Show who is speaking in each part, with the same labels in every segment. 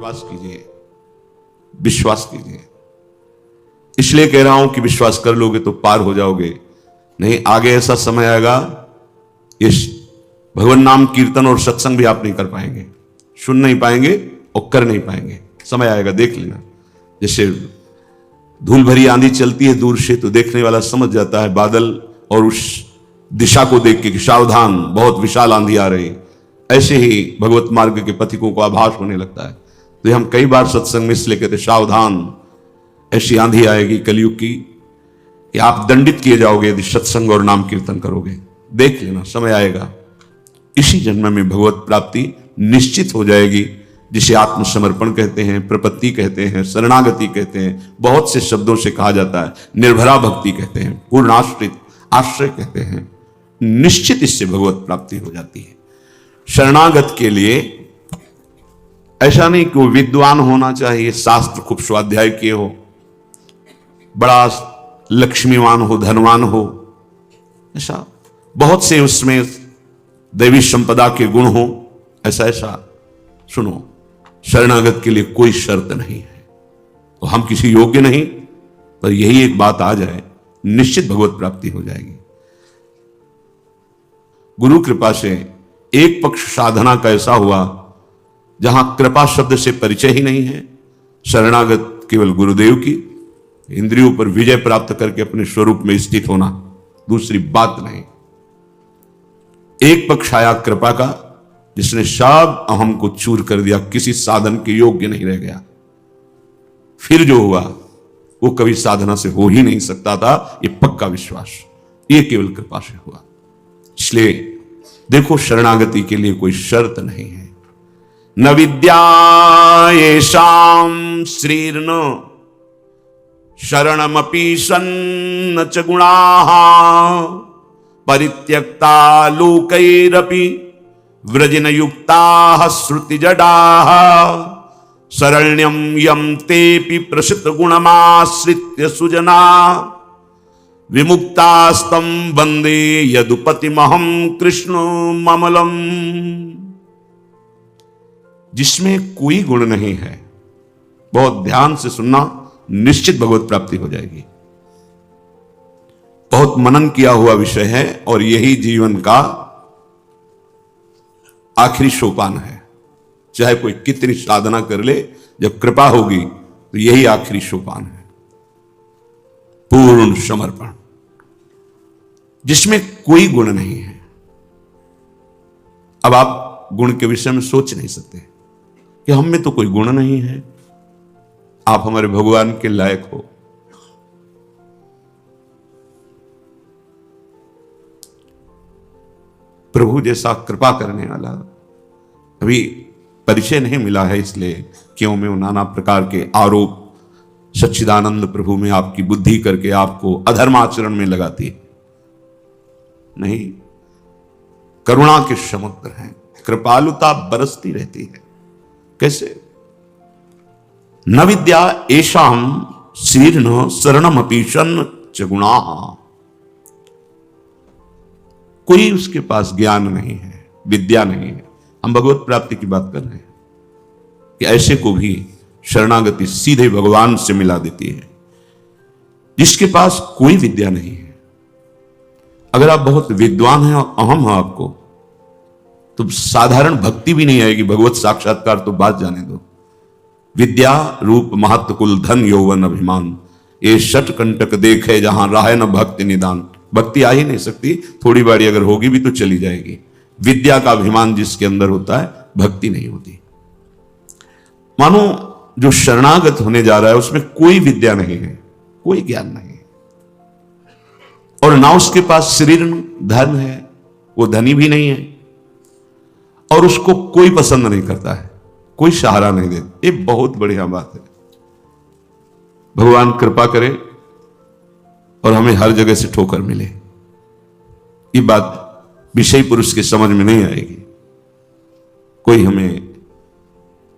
Speaker 1: विश्वास कीजिए, विश्वास कीजिए। इसलिए कह रहा हूं कि विश्वास कर लोगे तो पार हो जाओगे। नहीं, आगे ऐसा समय आएगा, इस भगवान नाम कीर्तन और सत्संग भी आप नहीं कर पाएंगे, सुन नहीं पाएंगे और कर नहीं पाएंगे। समय आएगा, देख लेना। जैसे धूल भरी आंधी चलती है दूर से, तो देखने वाला समझ जाता है बादल और उस दिशा को देख के कि सावधान, बहुत विशाल आंधी आ रही। ऐसे ही भगवत मार्ग के पथिकों को आभास होने लगता है। तो हम कई बार सत्संग में इसलिए कहते सावधान, ऐसी आंधी आएगी कलयुग की कि आप दंडित किए जाओगे यदि सत्संग और नाम कीर्तन करोगे। देख लेना, समय आएगा। इसी जन्म में भगवत प्राप्ति निश्चित हो जाएगी, जिसे आत्मसमर्पण कहते हैं, प्रपत्ति कहते हैं, शरणागति कहते हैं, बहुत से शब्दों से कहा जाता है। निर्भरा भक्ति कहते हैं, पूर्ण आश्रित आश्रय कहते हैं। निश्चित इससे भगवत प्राप्ति हो जाती है। शरणागत के लिए ऐसा नहीं कि वो विद्वान होना चाहिए, शास्त्र खूब स्वाध्याय किए हो, बड़ा लक्ष्मीवान हो, धनवान हो, ऐसा बहुत से उसमें दैवी संपदा के गुण हो, ऐसा सुनो। शरणागत के लिए कोई शर्त नहीं है। तो हम किसी योग्य नहीं, पर यही एक बात आ जाए, निश्चित भगवत प्राप्ति हो जाएगी। गुरु कृपा से एक पक्ष साधना का ऐसा हुआ जहां कृपा शब्द से परिचय ही नहीं है। शरणागत केवल गुरुदेव की, इंद्रियों पर विजय प्राप्त करके अपने स्वरूप में स्थित होना, दूसरी बात नहीं। एक पक्ष आया कृपा का, जिसने सब अहम को चूर कर दिया, किसी साधन के योग्य नहीं रह गया। फिर जो हुआ वो कभी साधना से हो ही नहीं सकता था, ये पक्का विश्वास, ये केवल कृपा से हुआ। इसलिए देखो, शरणागति के लिए कोई शर्त नहीं है। न विद्या येषां श्रीर्न शरणमपि सन्न च गुणाः परित्यक्ता लोकैरपि व्रजन युक्ताः श्रुतिजडाः शरण्यं यं तेऽपि प्रसिद्ध गुणमाश्रित्य सुजना विमुक्तास्तं वन्दे यदुपतिमहं कृष्णममलम्। जिसमें कोई गुण नहीं है, बहुत ध्यान से सुनना, निश्चित भगवत प्राप्ति हो जाएगी। बहुत मनन किया हुआ विषय है और यही जीवन का आखिरी सोपान है। चाहे कोई कितनी साधना कर ले, जब कृपा होगी तो यही आखिरी सोपान है, पूर्ण समर्पण, जिसमें कोई गुण नहीं है। अब आप गुण के विषय में सोच नहीं सकते कि हम में तो कोई गुण नहीं है, आप हमारे भगवान के लायक हो। प्रभु जैसा कृपा करने वाला अभी परिचय नहीं मिला है, इसलिए क्यों में नाना प्रकार के आरोप सच्चिदानंद प्रभु में आपकी बुद्धि करके आपको अधर्माचरण में लगाती है। नहीं, करुणा के समुद्र हैं, कृपालुता बरसती रहती है। कैसे? न विद्या येषां श्रीर्न शरणमपि सन्न च गुणाः। कोई उसके पास ज्ञान नहीं है, विद्या नहीं है। हम भगवत प्राप्ति की बात कर रहे हैं कि ऐसे को भी शरणागति सीधे भगवान से मिला देती है, जिसके पास कोई विद्या नहीं है। अगर आप बहुत विद्वान हैं और अहम है आपको, तो साधारण भक्ति भी नहीं आएगी, भगवत साक्षात्कार तो बात जाने दो। विद्या रूप महत्व कुल धन यौवन अभिमान, ये षटकंटक देखे जहां राह न भक्ति निदान। भक्ति आ ही नहीं सकती, थोड़ी बारी अगर होगी भी तो चली जाएगी। विद्या का अभिमान जिसके अंदर होता है, भक्ति नहीं होती। मानो जो शरणागत होने जा रहा है उसमें कोई विद्या नहीं है, कोई ज्ञान नहीं है, और ना उसके पास शरीर धन है, वो धनी भी नहीं है, और उसको कोई पसंद नहीं करता है, कोई सहारा नहीं देता। ये बहुत बढ़िया बात है। भगवान कृपा करे और हमें हर जगह से ठोकर मिले। ये बात विषय पुरुष के समझ में नहीं आएगी। कोई हमें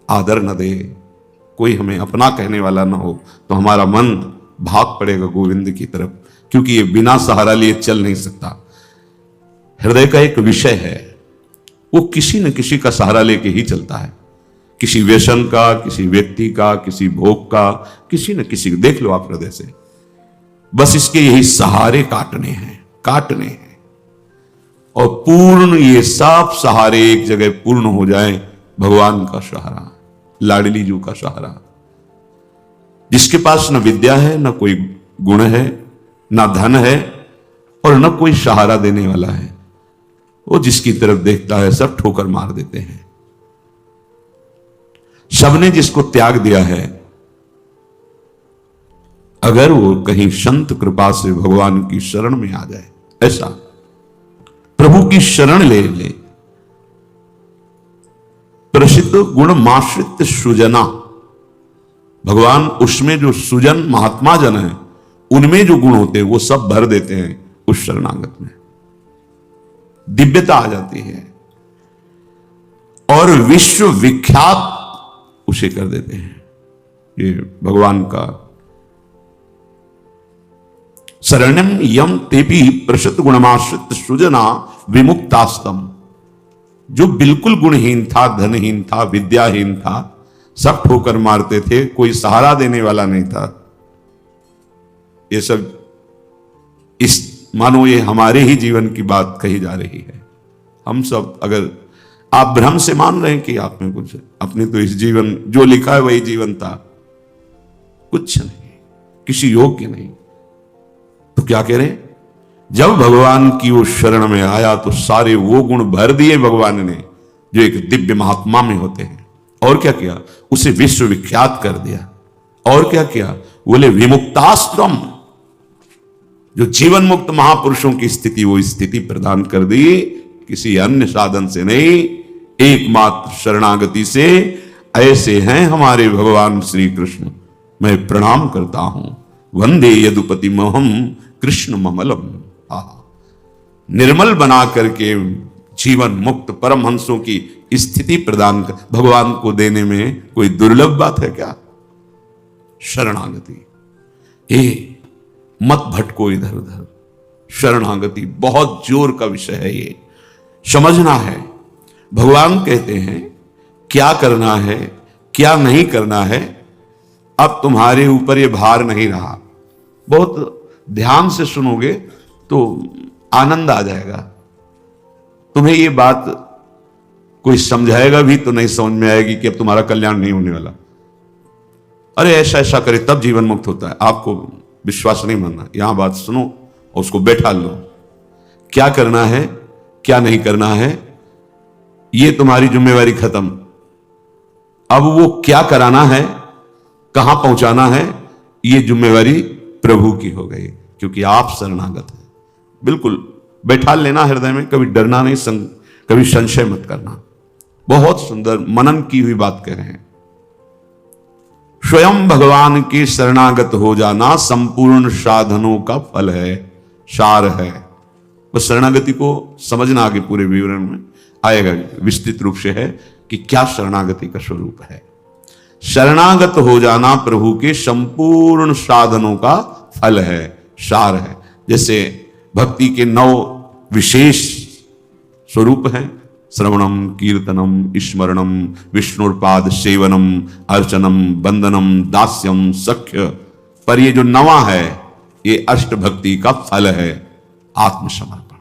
Speaker 1: आदर न दे, कोई हमें अपना कहने वाला ना हो, तो हमारा मन भाग पड़ेगा गोविंद की तरफ, क्योंकि ये बिना सहारा लिए चल नहीं सकता। हृदय का एक विषय है, वो किसी न किसी का सहारा लेके ही चलता है। किसी व्यसन का, किसी व्यक्ति का, किसी भोग का, किसी न किसी को देख लो आप हृदय से। बस इसके यही सहारे काटने हैं और पूर्ण ये सब सहारे एक जगह पूर्ण हो जाए। भगवान का सहारा, लाडली जू का सहारा, जिसके पास न विद्या है, न कोई गुण है, न धन है और न कोई सहारा देने वाला है, वो जिसकी तरफ देखता है सब ठोकर मार देते हैं। सबने जिसको त्याग दिया है, अगर वो कहीं संत कृपा से भगवान की शरण में आ जाए, ऐसा प्रभु की शरण ले ले। प्रसिद्ध गुण माश्रित सुजना, भगवान उसमें जो सुजन महात्मा जन है, उनमें जो गुण होते हैं वो सब भर देते हैं उस शरणागत में। दिव्यता आ जाती है और विश्व विख्यात उसे कर देते हैं। ये भगवान का शरणम यम तेपी प्रसिद्ध गुणमाश्रित सुजना विमुक्तास्तम। जो बिल्कुल गुणहीन था, धनहीन था, विद्याहीन था, सब ठोकर मारते थे, कोई सहारा देने वाला नहीं था। ये सब इस मानो ये हमारे ही जीवन की बात कही जा रही है। हम सब अगर आप भ्रम से मान रहे हैं कि आप में कुछ है, अपने तो इस जीवन जो लिखा है वही जीवन था, कुछ नहीं, किसी योग्य नहीं, तो क्या कह रहे? जब भगवान की वो शरण में आया तो सारे वो गुण भर दिए भगवान ने जो एक दिव्य महात्मा में होते हैं। और क्या किया? उसे विश्व विख्यात कर दिया। और क्या किया? बोले विमुक्ताश्रम, जो जीवन मुक्त महापुरुषों की स्थिति, वो स्थिति प्रदान कर दी, किसी अन्य साधन से नहीं, एकमात्र शरणागति से। ऐसे हैं हमारे भगवान श्री कृष्ण। मैं प्रणाम करता हूं। वंदे यदुपति महम कृष्ण ममलम। निर्मल बना करके जीवन मुक्त परमहंसों की स्थिति प्रदान कर भगवान को देने में कोई दुर्लभ बात है क्या? शरणागति, ये मत भटको इधर उधर। शरणागति बहुत जोर का विषय है, ये समझना है। भगवान कहते हैं क्या करना है, क्या नहीं करना है, अब तुम्हारे ऊपर ये भार नहीं रहा। बहुत ध्यान से सुनोगे तो आनंद आ जाएगा। तुम्हें ये बात कोई समझाएगा भी तो नहीं समझ में आएगी कि अब तुम्हारा कल्याण नहीं होने वाला। अरे ऐसा ऐसा करे तब जीवन मुक्त होता है। आपको विश्वास नहीं मानना, यहां बात सुनो और उसको बैठा लो। क्या करना है, क्या नहीं करना है, ये तुम्हारी जिम्मेवारी खत्म। अब वो क्या कराना है, कहां पहुंचाना है, ये जिम्मेवारी प्रभु की हो गई, क्योंकि आप शरणागत हैं। बिल्कुल बैठा लेना हृदय में, कभी डरना नहीं, कभी संशय मत करना। बहुत सुंदर मनन की हुई बात कह रहे हैं। स्वयं भगवान के शरणागत हो जाना संपूर्ण साधनों का फल है, सार है। बस शरणागति को समझना, आगे पूरे विवरण में आएगा, विस्तृत रूप से है कि क्या शरणागति का स्वरूप है। शरणागत हो जाना प्रभु के संपूर्ण साधनों का फल है, सार है। जैसे भक्ति के 9 विशेष स्वरूप हैं, श्रवणम, कीर्तनम, स्मरणम, विष्णुपाद सेवनम, अर्चनम, वंदनम, दास्यम, सख्य। पर ये जो 9वां है, ये अष्ट भक्ति का फल है, आत्मसमर्पण,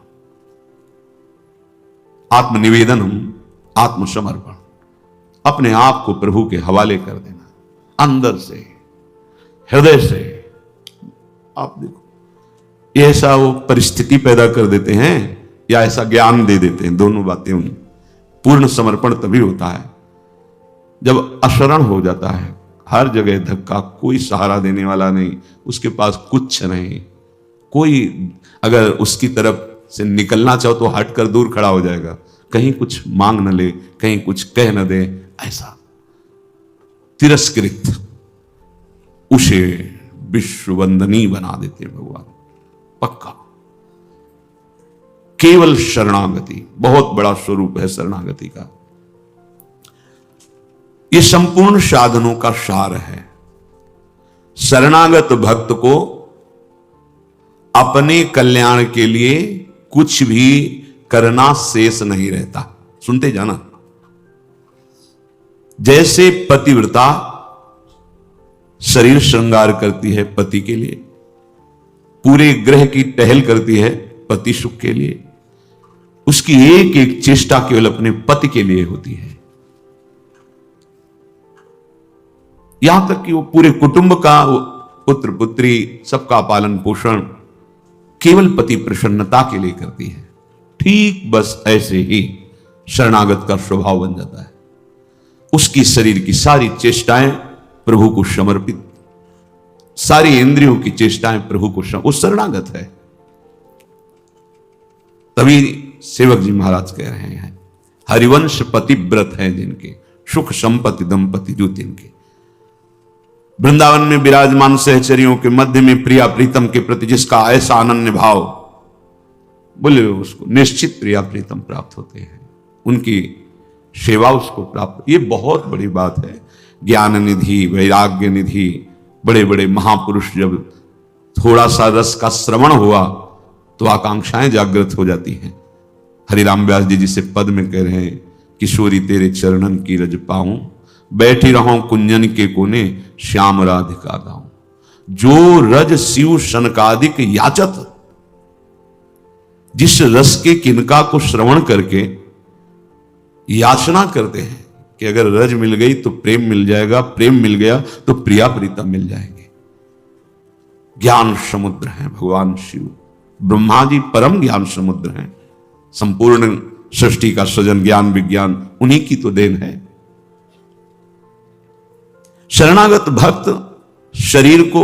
Speaker 1: आत्मनिवेदनम, आत्मसमर्पण। अपने आप को प्रभु के हवाले कर देना, अंदर से, हृदय से। आप देखो, ये ऐसा वो परिस्थिति पैदा कर देते हैं या ऐसा ज्ञान दे देते हैं, दोनों बातें। पूर्ण समर्पण तभी होता है जब अशरण हो जाता है, हर जगह धक्का, कोई सहारा देने वाला नहीं, उसके पास कुछ नहीं, कोई अगर उसकी तरफ से निकलना चाहो तो हटकर दूर खड़ा हो जाएगा, कहीं कुछ मांग न ले, कहीं कुछ कह न दे, ऐसा तिरस्कृत, उसे विश्ववंदनीय बना देते हैं भगवान। पक्का केवल शरणागति बहुत बड़ा स्वरूप है शरणागति का। यह संपूर्ण साधनों का सार है। शरणागत भक्त को अपने कल्याण के लिए कुछ भी करना शेष नहीं रहता। सुनते जाना, जैसे पतिव्रता शरीर श्रृंगार करती है पति के लिए, पूरे ग्रह की टहल करती है पति सुख के लिए, उसकी एक एक चेष्टा केवल अपने पति के लिए होती है। यहां तक कि वो पूरे कुटुंब का, पुत्र पुत्री सबका पालन पोषण केवल पति प्रसन्नता के लिए करती है। ठीक बस ऐसे ही शरणागत का स्वभाव बन जाता है। उसकी शरीर की सारी चेष्टाएं प्रभु को समर्पित, सारी इंद्रियों की चेष्टाएं प्रभु को वो शरणागत है। तभी सेवक जी महाराज कह रहे हैं, हरिवंश पतिव्रत हैं जिनके, सुख संपत्ति दंपति जो तिनके। वृंदावन में विराजमान सहचरियों के मध्य में प्रिया प्रीतम के प्रति जिसका ऐसा अनन्य भाव, बोले उसको निश्चित प्रिया प्रीतम प्राप्त होते हैं, उनकी सेवा उसको प्राप्त। ये बहुत बड़ी बात है। ज्ञान निधि, वैराग्य निधि, बड़े बड़े महापुरुष जब थोड़ा सा रस का श्रवण हुआ तो आकांक्षाएं जागृत हो जाती हैं। हरिराम व्यास जी जिसे पद में कह रहे हैं, किशोरी तेरे चरणन की रज पाऊं, बैठी रहूं कुंजन के कोने, श्याम राधिका गाऊं। जो रज शिव शनकादिक याचत, जिस रस के किनका को श्रवण करके याचना करते हैं कि अगर रज मिल गई तो प्रेम मिल जाएगा, प्रेम मिल गया तो प्रिया प्रीतम मिल जाएंगे। ज्ञान समुद्र हैं भगवान शिव, ब्रह्मा जी परम ज्ञान समुद्र हैं। संपूर्ण सृष्टि का सृजन ज्ञान विज्ञान उन्हीं की तो देन है। शरणागत भक्त शरीर को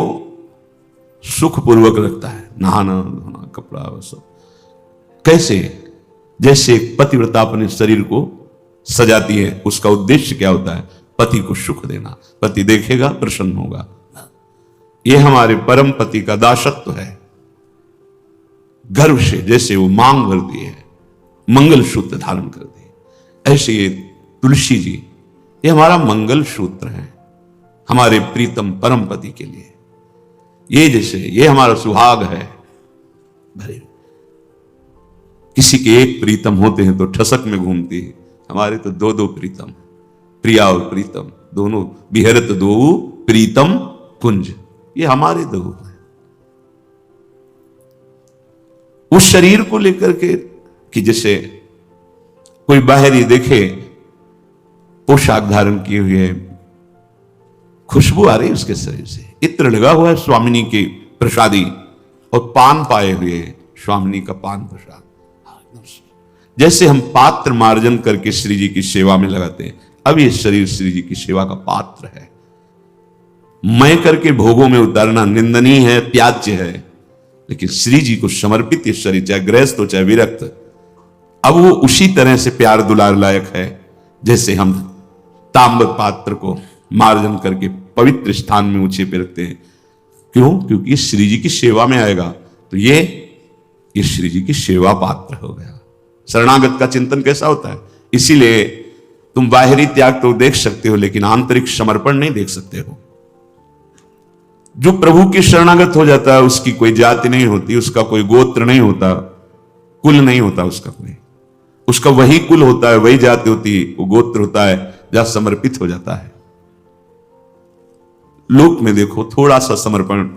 Speaker 1: सुखपूर्वक रखता है, नहाना धोना कपड़ा वो सब। कैसे? जैसे पतिव्रता अपने शरीर को सजाती है, उसका उद्देश्य क्या होता है? पति को सुख देना। पति देखेगा प्रसन्न होगा। यह हमारे परम पति का दासत्व है। गर्व से जैसे वो मांग भरती है, मंगल सूत्र धारण करती है, ऐसे ये तुलसी जी ये हमारा मंगल सूत्र है हमारे प्रीतम परम पति के लिए। ये जैसे ये हमारा सुहाग है। किसी के एक प्रीतम होते हैं तो ठसक में घूमती है, हमारे तो दो दो प्रीतम, प्रिया और प्रीतम दोनों। बिहरत दो प्रीतम कुंज, ये हमारे दो हैं। उस शरीर को लेकर के कि जैसे कोई बाहरी देखे पोशाक धारण किए हुए, खुशबू आ रही है उसके शरीर से, इत्र लगा हुआ है स्वामिनी की प्रसादी, और पान पाए हुए स्वामिनी का पान प्रसाद। जैसे हम पात्र मार्जन करके श्री जी की सेवा में लगाते हैं, अब ये शरीर श्री जी की सेवा का पात्र है। मैं करके भोगों में उतारना निंदनीय है, त्याज्य है, लेकिन श्री जी को समर्पित ये शरीर, चाहे गृहस्थ हो चाहे विरक्त, अब वो उसी तरह से प्यार दुलार लायक है जैसे हम ताम्र पात्र को मार्जन करके पवित्र स्थान में ऊंचे पे रखते हैं। क्यों? क्योंकि श्री जी की सेवा में आएगा तो ये श्री जी की सेवा पात्र हो गया। शरणागत का चिंतन कैसा होता है? इसीलिए तुम बाहरी त्याग तो देख सकते हो लेकिन आंतरिक समर्पण नहीं देख सकते हो। जो प्रभु के शरणागत हो जाता है उसकी कोई जाति नहीं होती, उसका कोई गोत्र नहीं होता, कुल नहीं होता उसका कोई, उसका वही कुल होता है, वही जाति होती है, वो गोत्र होता है जहां समर्पित हो जाता है। लोक में देखो थोड़ा सा समर्पण,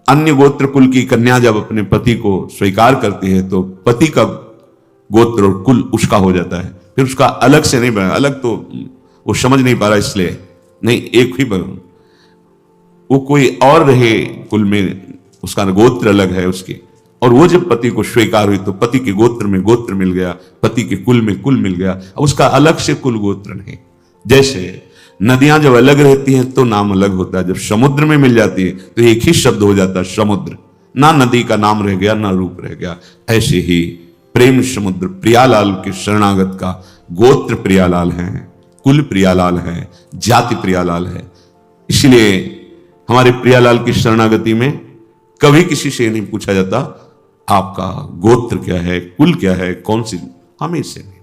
Speaker 1: अन्य गोत्र कुल की कन्या जब अपने पति को स्वीकार करती है तो पति का गोत्र और कुल उसका हो जाता है, फिर उसका अलग से नहीं बना। अलग तो वो समझ नहीं पा रहा इसलिए नहीं, एक ही बना, वो कोई और रहे कुल में, उसका गोत्र अलग है उसके। और वो जब पति को स्वीकार हुई तो पति के गोत्र में गोत्र मिल गया, पति के कुल में कुल मिल गया, अब उसका अलग से कुल गोत्र नहीं। जैसे नदियां जब अलग रहती हैं तो नाम अलग होता है, जब समुद्र में मिल जाती है तो एक ही शब्द हो जाता है समुद्र, ना नदी का नाम रह गया ना रूप रह गया। ऐसे ही प्रेम समुद्र प्रियालाल के शरणागत का गोत्र प्रियालाल है, कुल प्रियालाल है, जाति प्रियालाल है। इसलिए हमारे प्रियालाल की शरणागति में कभी किसी से नहीं पूछा जाता आपका गोत्र क्या है, कुल क्या है, कौन सी, हमें इससे नहीं।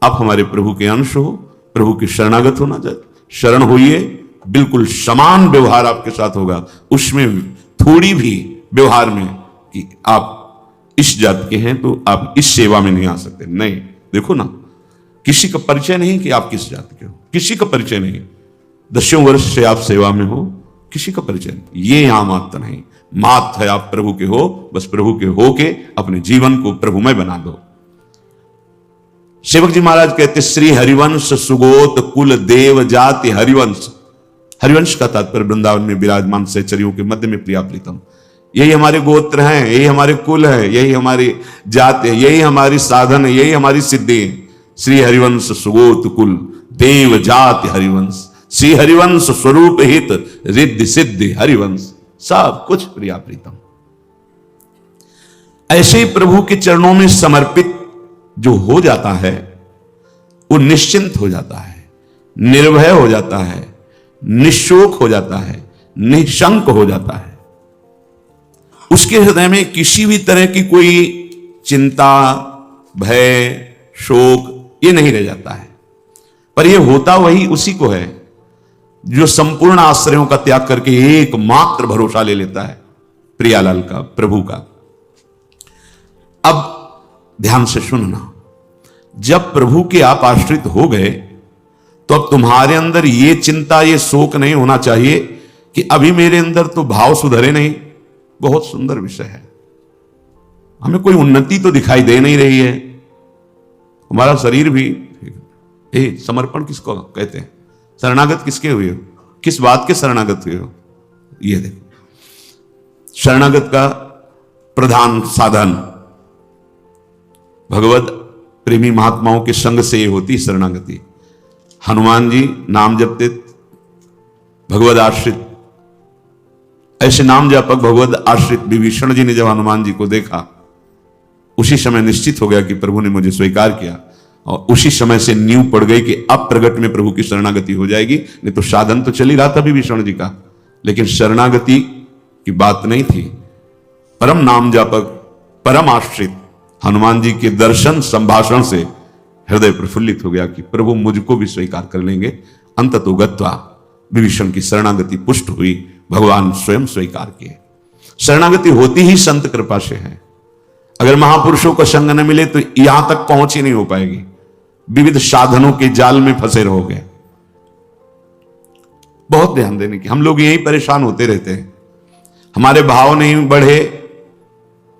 Speaker 1: आप हमारे प्रभु के अंश हो, प्रभु के शरणागत होना चाहिए, शरण होइए, बिल्कुल समान व्यवहार आपके साथ होगा। उसमें थोड़ी भी व्यवहार में कि आप इस जात के हैं तो आप इस सेवा में नहीं आ सकते, नहीं। देखो ना, किसी का परिचय नहीं कि आप किस जाति के हो, किसी का परिचय नहीं। 10 वर्ष से आप सेवा में हो, किसी का परिचय नहीं। ये यहां मात्र नहीं, मात है आप प्रभु के हो, बस प्रभु के हो के अपने जीवन को प्रभुमय बना दो। सेवक जी महाराज कहते, श्री हरिवंश सुगोत कुल देव जाति हरिवंश। हरिवंश का तात्पर्य वृंदावन में विराजमान सहचरियों के मध्य में प्रिया प्रीतम, यही हमारे गोत्र हैं, यही हमारे कुल है, यही हमारी जाति है, यही हमारी साधन है, यही हमारी सिद्धि है। श्री हरिवंश सुगोत कुल देव जाति हरिवंश, श्री हरिवंश स्वरूप हित रिद्धि सिद्धि हरिवंश, सब कुछ प्रिया प्रीतम। ऐसे ही प्रभु के चरणों में समर्पित जो हो जाता है वो निश्चिंत हो जाता है, निर्भय हो जाता है, निशोक हो जाता है, निशंक हो जाता है। उसके हृदय में किसी भी तरह की कोई चिंता, भय, शोक ये नहीं रह जाता है। पर यह होता वही उसी को है जो संपूर्ण आश्रयों का त्याग करके एकमात्र भरोसा ले लेता है प्रियालाल का, प्रभु का। अब ध्यान से सुनना, जब प्रभु के आप आश्रित हो गए तो अब तुम्हारे अंदर ये चिंता, ये शोक नहीं होना चाहिए कि अभी मेरे अंदर तो भाव सुधरे नहीं। बहुत सुंदर विषय है, हमें कोई उन्नति तो दिखाई दे नहीं रही है। हमारा शरीर भी, समर्पण किसको कहते हैं, शरणागत किसके हुए हो, किस बात के शरणागत हुए हो? ये देखो, शरणागत का प्रधान साधन भगवत प्रेमी महात्माओं के संग से ये होती शरणागति। हनुमान जी नाम जपते, भगवत आश्रित, ऐसे नाम जापक भगवत आश्रित विभीषण जी ने जब हनुमान जी को देखा, उसी समय निश्चित हो गया कि प्रभु ने मुझे स्वीकार किया, और उसी समय से नींव पड़ गई कि अब प्रगट में प्रभु की शरणागति हो जाएगी। नहीं तो साधन तो चल ही रहा था विभीषण जी का, लेकिन शरणागति की बात नहीं थी। परम नाम जापक, परम आश्रित हनुमान जी के दर्शन संभाषण से हृदय प्रफुल्लित हो गया कि प्रभु मुझको भी स्वीकार कर लेंगे। अंततो गत्वा विभीषण की शरणागति पुष्ट हुई, भगवान स्वयं स्वीकार किए। शरणागति होती ही संत कृपा से है। अगर महापुरुषों का संग न मिले तो यहां तक पहुंच ही नहीं हो पाएगी, विविध साधनों के जाल में फंसे रहोगे। बहुत ध्यान देने की, हम लोग यही परेशान होते रहते हैं। हमारे भाव नहीं बढ़े,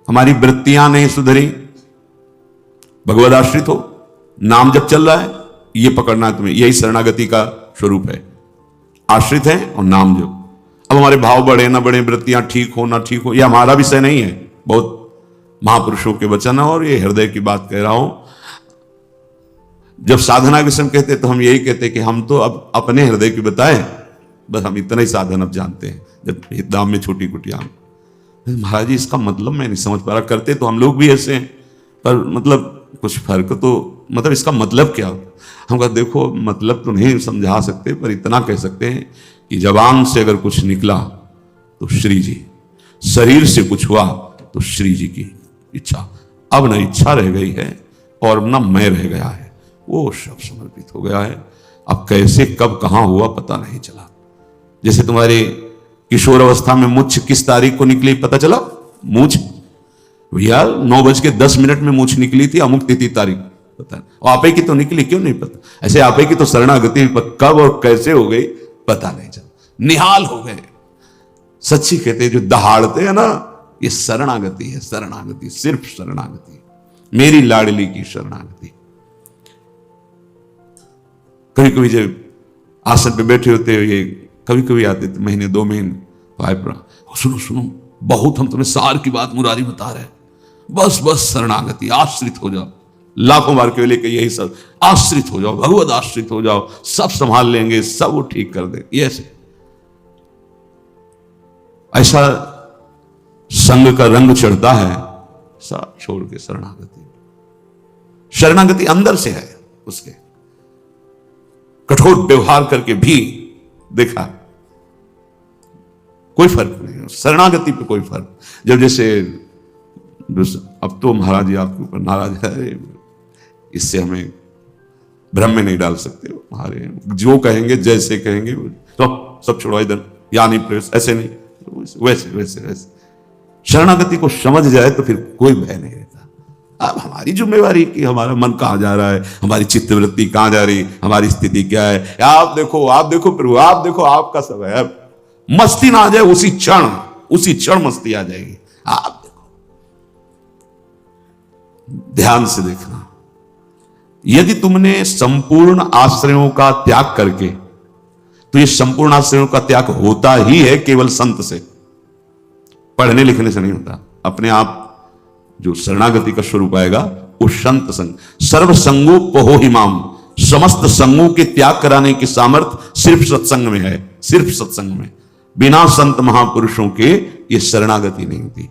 Speaker 1: हमारी वृत्तियां नहीं सुधरी। भगवद आश्रित हो, नाम जब चल रहा है ये पकड़ना है तुम्हें, यही शरणागति का स्वरूप है। आश्रित है और नाम जप। अब हमारे भाव बढ़े ना बढ़े, वृत्तियां ठीक हो ना ठीक हो, यह हमारा विषय नहीं है। बहुत महापुरुषों के वचन है और ये हृदय की बात कह रहा हूं। जब साधना के समय कहते तो हम यही कहते कि हम तो अब अपने हृदय की बताएं, बस हम इतना ही साधन अब जानते हैं। जब दाम में छोटी कुटिया, महाराज जी इसका मतलब मैं नहीं समझ पा रहा। करते तो हम लोग भी ऐसे हैं, पर मतलब कुछ फर्क तो, मतलब इसका मतलब क्या? हम कहते देखो मतलब तो नहीं समझा सकते, पर इतना कह सकते हैं कि जबान से अगर कुछ निकला तो श्री जी, शरीर से कुछ हुआ तो श्री जी की इच्छा। अब न इच्छा रह गई है और न मैं रह गया है, वो सब समर्पित हो गया है। अब कैसे कब कहां हुआ पता नहीं चला। जैसे तुम्हारे किशोर अवस्था में मूंछ किस तारीख को निकली पता चला? मूंछ भैया 9:10 में मूंछ निकली थी, अमुक तिथि तारीख पता है। और आपे की तो निकली, क्यों नहीं पता? ऐसे आपे की तो शरणागति कब और कैसे हो गई पता नहीं चला, निहाल हो गए। सच्ची कहते जो दहाड़ते हैं ना, ये शरणागति है। शरणागति, सिर्फ शरणागति, मेरी लाडली की शरणागति। कभी कभी जब आसन पे बैठे होते हो, ये कभी कभी आते थे महीने 2 महीने, तो आए सुनो सुनो बहुत हम तुम्हें सार की बात मुरारी बता रहे, बस बस शरणागति, आश्रित हो जाओ। लाखों बार के लेके यही सब, आश्रित हो जाओ, भगवत आश्रित हो जाओ, सब संभाल लेंगे, सब वो ठीक कर देंगे। ये ऐसा संग का रंग चढ़ता है, सब छोड़ के शरणागति। शरणागति अंदर से है उसके। कठोर व्यवहार करके भी देखा कोई फर्क नहीं, शरणागति पे कोई फर्क। जब जैसे अब तो महाराज जी आपके ऊपर नाराज है, इससे हमें भ्रम में नहीं डाल सकते। हमारे जो कहेंगे जैसे कहेंगे तो सब छोड़ो इधर, या नहीं प्रवेश, ऐसे नहीं, वैसे वैसे वैसे। शरणागति को समझ जाए तो फिर कोई भय नहीं रहता। अब हमारी जिम्मेवारी कि हमारा मन कहाँ जा रहा है, हमारी चित्तवृत्ति कहाँ जा रही, हमारी स्थिति क्या है। आप देखो प्रभु, आप देखो, आपका समय है। मस्ती ना आ जाए उसी क्षण मस्ती आ जाएगी। आप देखो, ध्यान से देखना। यदि तुमने संपूर्ण आश्रयों का त्याग करके, तो ये संपूर्ण आश्रयों का त्याग होता ही है केवल संत से, पढ़ने लिखने से नहीं होता। अपने आप जो शरणागति का स्वरूप आएगा वो संत संग। सर्व संगोपहो हिमाम, समस्त संगों के त्याग कराने की सामर्थ्य सिर्फ सत्संग में है, सिर्फ सत्संग में। बिना संत महापुरुषों के ये शरणागति नहीं होती।